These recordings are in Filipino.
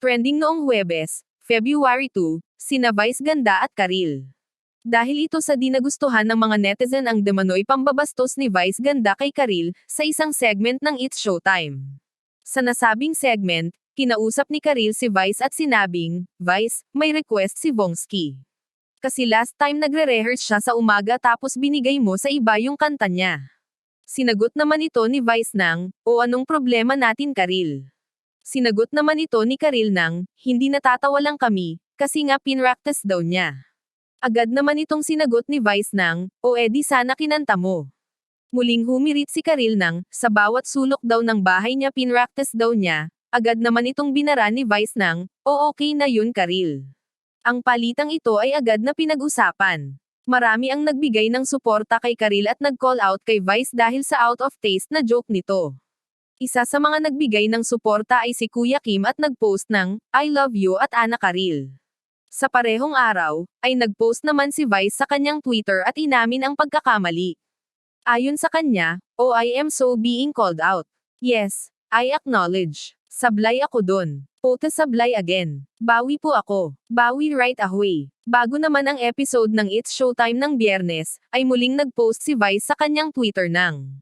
Trending noong Huwebes, February 2, sina Vice Ganda at Karil. Dahil ito sa di nagustuhan ng mga netizen ang demanoy pambabastos ni Vice Ganda kay Karil, sa isang segment ng It's Showtime. Sa nasabing segment, kinausap ni Karil si Vice at sinabing, "Vice, may request si Vongski. Kasi last time nagre-rehearse siya sa umaga tapos binigay mo sa iba yung kanta niya." Sinagot naman ito ni Vice ng, "O anong problema natin Karil?" Sinagot naman ito ni Karil ng, "Hindi natatawa lang kami, kasi nga pinractice daw niya." Agad naman itong sinagot ni Vice ng, "O edi sana kinanta mo." Muling humirit si Karil ng, sa bawat sulok daw ng bahay niya pinractice daw niya, agad naman itong binara ni Vice ng, "O okay na yun Karil." Ang palitang ito ay agad na pinag-usapan. Marami ang nagbigay ng suporta kay Karil at nag-call out kay Vice dahil sa out of taste na joke nito. Isa sa mga nagbigay ng suporta ay si Kuya Kim at nag-post ng, "I love you" at Ana Karil. Sa parehong araw, ay nag-post naman si Vice sa kanyang Twitter at inamin ang pagkakamali. Ayon sa kanya, "Oh I am so being called out. Yes, I acknowledge. Sablay ako dun. Pote sablay again. Bawi po ako. Bawi right away." Bago naman ang episode ng It's Showtime ng Biyernes, ay muling nag-post si Vice sa kanyang Twitter ng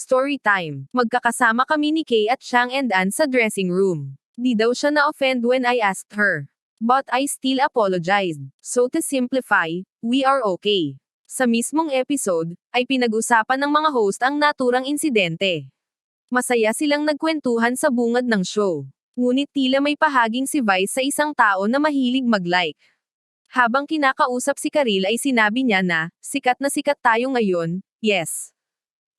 story time. "Magkakasama kami ni Kay at Chang and Ann sa dressing room. Di daw siya na-offend when I asked her. But I still apologized. So to simplify, we are okay." Sa mismong episode, ay pinag-usapan ng mga host ang naturang insidente. Masaya silang nagkwentuhan sa bungad ng show. Ngunit tila may pahaging si Vice sa isang tao na mahilig mag-like. Habang kinakausap si Karil ay sinabi niya na, sikat na sikat tayo ngayon, yes.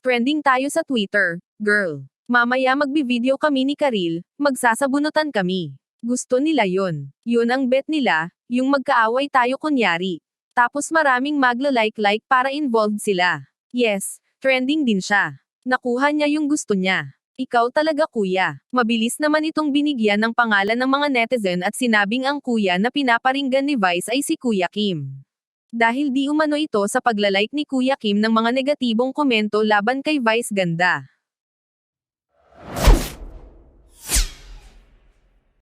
Trending tayo sa Twitter, girl. Mamaya magbi-video kami ni Karil, magsasabunutan kami. Gusto nila yon. Yun ang bet nila, yung magkaaway tayo kunyari. Tapos maraming magla-like para involved sila. Yes, trending din siya. Nakuha niya yung gusto niya. Ikaw talaga kuya. Mabilis naman itong binigyan ng pangalan ng mga netizen at sinabing ang kuya na pinaparinggan ni Vice ay si Kuya Kim. Dahil di umano ito sa paglalike ni Kuya Kim ng mga negatibong komento laban kay Vice Ganda.